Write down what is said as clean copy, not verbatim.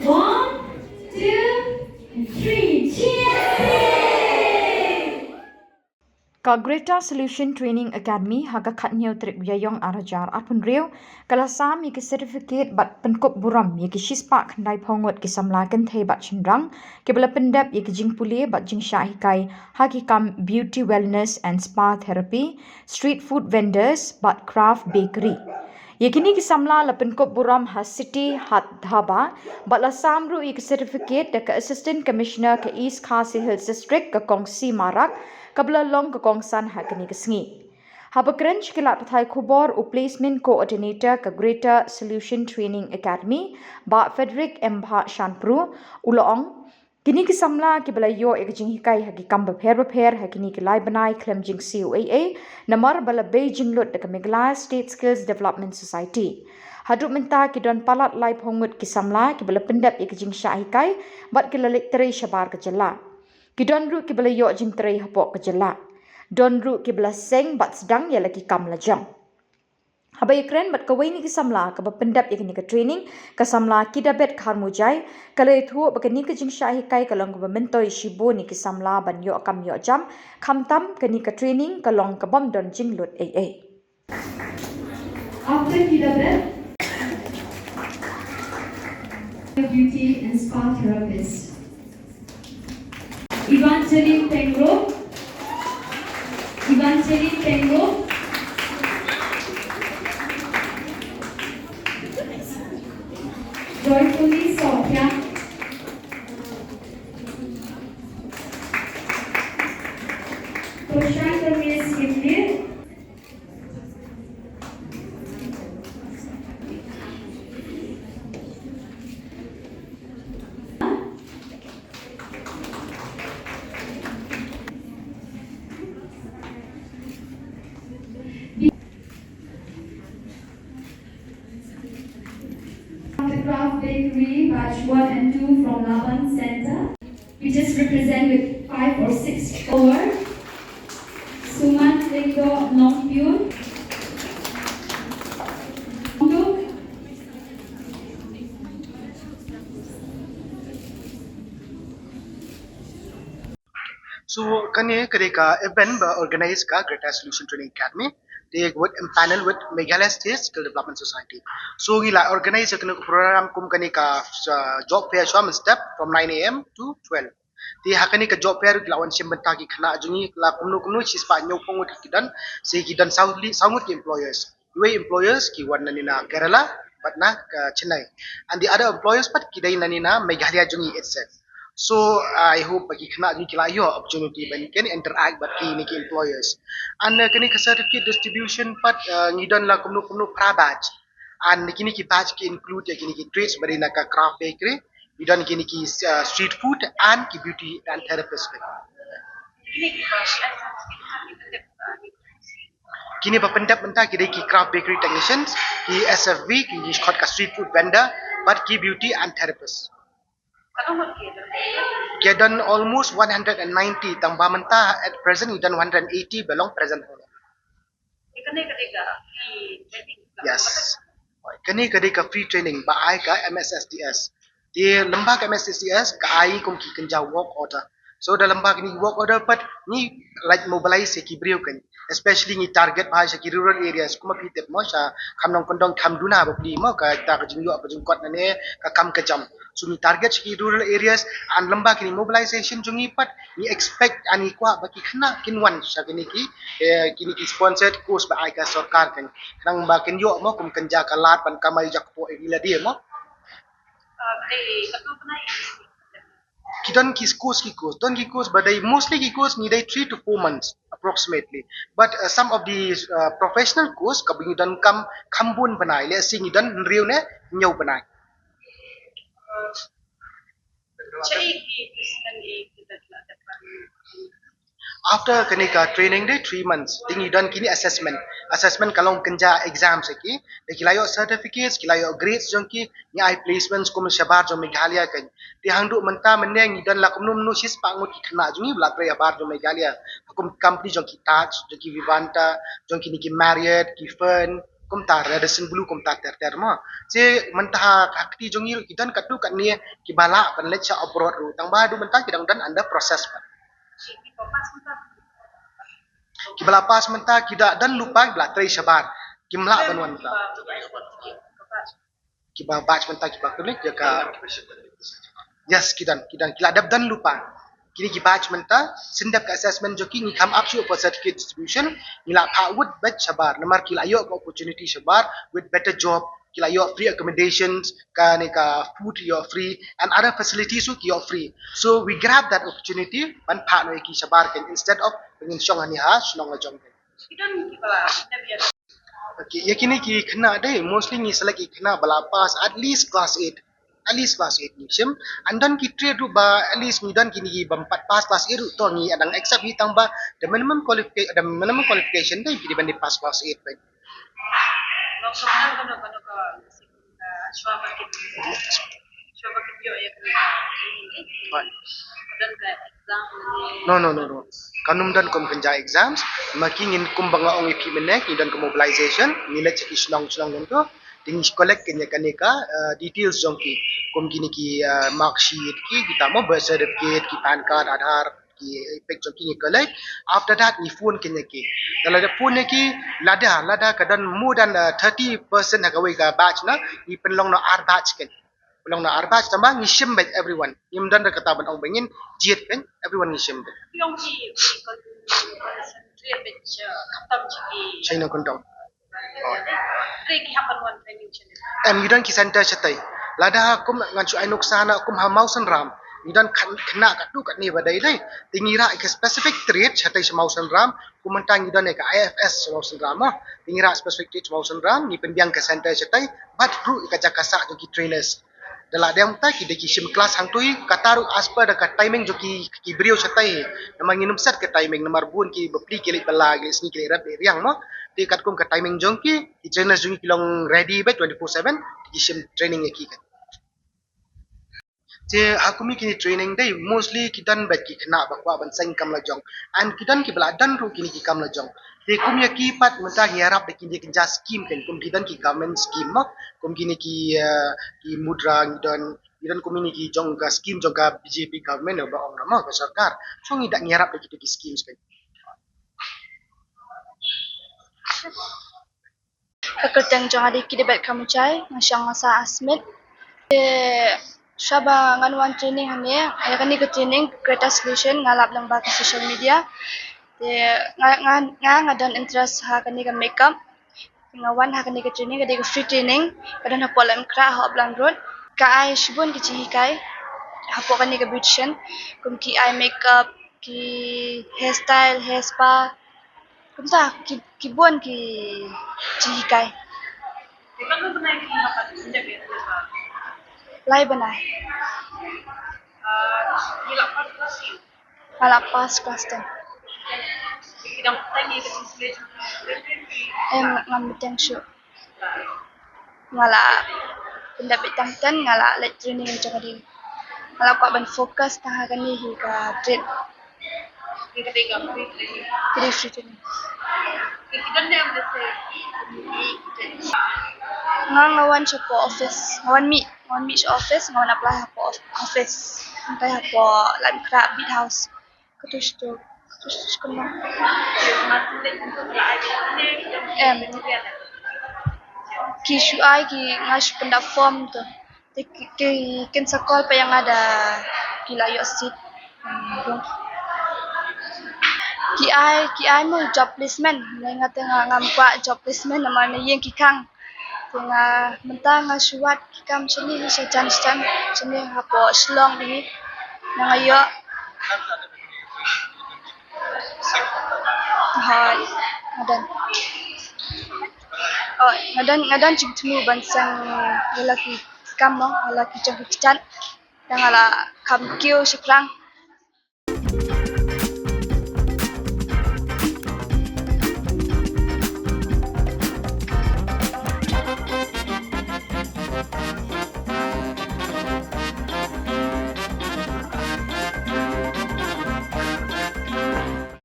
One, two, three. Cheers! Greater Solution Training Academy haga khatnyo trik yayong arajar apun rew kalasam ki certificate bat penkop buram ki shispa khandai phongot ki samlakan thei bat chindrang ke bala pendap ki jingpuli bat jingsha hikai hagi kam beauty wellness and spa therapy street food vendors bat craft bakery Yakini ki samla la penkop buram ha city hat dhaba batla samru ik certificate ka assistant commissioner ka East Khasi Hills district ka kongsi marak kabla long ka kongsan ha kini kesngi Habakrench kilat pathai khubor u placement coordinator ka Greater Solution Training Academy ba Frederick Mbha Shanpru ulong Kini ki samla ki balayo ek jing hikai hagi kam bapher hakini ki lai banai klem jing COAA namar bala Beijing lot deka Meghalaya State Skills Development Society. Haduk menta ki don palat lai phongut ki samla ki bala pendap ek jing sya hikai bat ki lalik terai shabar ke jela. Ki don ru ki balayo jing terai hapok ke jela. Don ru ki bala seng bat sedang ya lagi kam lajang. Habai keren bat kawai ni kisamla ka bapendap ya kini ka training kasamla kidabet kharmujai kalai thu bakani ka jingsha hikai kalong ka mentoi shibo ni kisamla ban yo kam yo jam khamtam kani ka training kalong ka bom don jinglut AA After kidabet, beauty and spa therapist. Evangeline Pengro. Joyfully Sophia. Prashant Ramesh Himle. Craft Bakery batch 1 and 2 from Laban Center. We just represent with 5 or 6 over. Suman Lindo Nongpyun. So, kani kadeka event organized ka Greater Solution Training Academy. They would empanel with Meghalaya State Skill Development Society. So, gila organize kani program kum kani ka job fair shwa step from 9 a.m. to 12. Di hakani ka job fair gila wan simbenta ki khana jungi la kumno chispa nyau pongut kidan se kidan soundly employers. Dua employers ki wan nina Kerala but na Chennai. And the other employers but kidai nina Meghalaya jungi itself. So I hope bagi kena ni kila yo opportunity ban can interact but ki ni employers. And kini ka certificate distribution pat ngidan la kumno pra batch. And kini ki batch ki include kini ki trades bari na ka craft bakery, ngidan kini ki street food and ki beauty and therapist. Kini bapendap mentah kini ki craft bakery technicians, ki SFV, ki short ka street food vendor, but ki beauty and therapist. Dia done almost 190 tambah mentah at present you done 180 belong present owner. Yes. Kani kadeka free training ba ai ka MSSDS. Dia lembag MSSDS ka ai kum ki kenja work order. So dalam lembag ni work order pat ni like mobilize ki brio kan. Especially ni target bahasa ki rural areas kuma pitep mo sa kamnong kondong kamduna ba pli mo ka ta ka jingyo apa jingkot na ne ka kam ka jam. So ni target ki rural areas and lembag ni mobilization jungi pat ni expect ani kwa baki khna kinwan sa kini ki sponsored course ba ai ka sarkar kan. Nang ba kinyo mo kum kanja kalat pan kamay jak po ila dia mo. Kidan ki course don ki course but they mostly ki course ni dai 3 to 4 months approximately. But some of the professional course kabing dan kambun banai le sing dan riu ne nyau banai. After kanika training day 3 months tingi dan kini assessment kalong kenja exam seki de kilayo certificates kilayo grades jongki ni ai placements kum shabar jo Meghalaya kan ti hangdu menta meneng dan la kumnu nu sis pangut ki khna jungi bla pre bar jo Meghalaya hukum company jongki Taj jongki Vivanta jongki ni ki Marriott ki Fern kumtar radiation blue kumtar ter mo je mentah akti jongi kidan katu kat ni kibala pan lecha abroad ru tang ba du mentah kidang dan under process kibala pas mentah kida dan lupa bla trai sabar kimla ban wan ta kiba batch mentah kiba kulik jaka yes kidan kila dab dan lupa kini ki batch mentah sindap ka assessment joki ni come up to for certificate distribution nila would bet sabar namar kila yo ka opportunity sabar with better job kila yo free accommodations ka ni ka food you free and other facilities you free so we grab that opportunity ban pha no ki sabar kan instead of pengin syong ani ha snong la jong okay yakini ki kena deh mostly ni select ki kena bala pass at least class 8 ni sim andan ki trade ru ba at least ni dan kini ki bampat pass class 8 ru to ni adang accept ni tang ba the minimum qualification dai di bandi pass class 8 baik no kanum dan kom kenja exams makingin kum banga ong iki menek ni dan ke mobilization nilai ceki selong dan tu tinggi collect kenya kaneka details jongki kum gini ki mark sheet ki kita mo birth certificate ki pan card aadhar ki picture ki collect after that ni phone kenya ki kalau ada phone ki lada kadan more than 30% hagawi ka batch na ni penlong no ar batch kan penlong no ar batch tambah ngishim back everyone im dan kata ban ong bengin jet kan everyone ngishim back China kontong gidan ki center chatai lada kum nganchu ainuk sana kum ha mausan ram gidan kena kat tu kat ni badai dai tingira ke specific trade chatai mausan ram kum mentang gidan ka IFS mausan ram tingira specific trade mausan ram ni penbiang ke center chatai but ru ka jakasa joki trainers dala dem ta ki deki sim class hang tui kataru aspa da ka timing joki ki brio chatai namang inum set ke timing nomor bun ki bepli ke bala ke sni ke rap riang mo ti kat kum ka timing jongki ki trainers jungi kilong ready ba 24/7 ki sim training ki kan je hakumi kini training dai mostly kidan bat ki khna bakwa ban sang kam la jong and kidan ki bala dan ru kini ki kam la jong te kum ya ki pat menta ngarap de kini kinja scheme kan kum kidan ki government scheme ma kum kini ki mudra kidan kum ini ki jong ka scheme jong ka BJP government ba ong nama ka sarkar so ngi dak ngarap de ki schemes kan Kekerteng jong adik kidebat kamu cai masyang asa asmit Shaba nganwan training hame ayakani ke training Greater Solution ngalap lang ba social media ngadan interest ha kani ke makeup ngawan ha kani ke training kadi ke free training kadan ha polam kra ha blang road ka ai shibun ki chi kai ha po kani ke beautician kum ki eye makeup ki hairstyle hair spa kum sa ki buan ki chi kai Lai banai. Ngalap pas kelas 10. Ngambil show. Ngalap pendapat tangtan ngalap let training yang cakap dia. Ngalap kau ban fokus tangga kani hingga trade. Free training. Ngawan siya po office. Ngawan meet siya office. Ngawan apply ha po office. Antay ha po lang crab beat house. Katus ko na. Ki shuai ki ngas penda form tu. Ki ken sekolah pa yang ada kilayo seat. Ki ai mo job placement. Ngate ngampa job placement namanya yang kikang. Tengah mentang ngasuat kikam sini sa chance sini hapo slong ni nangayo hai ngadan cintemu bansang lalaki kam mo lalaki cang kican tangala kam kio sekrang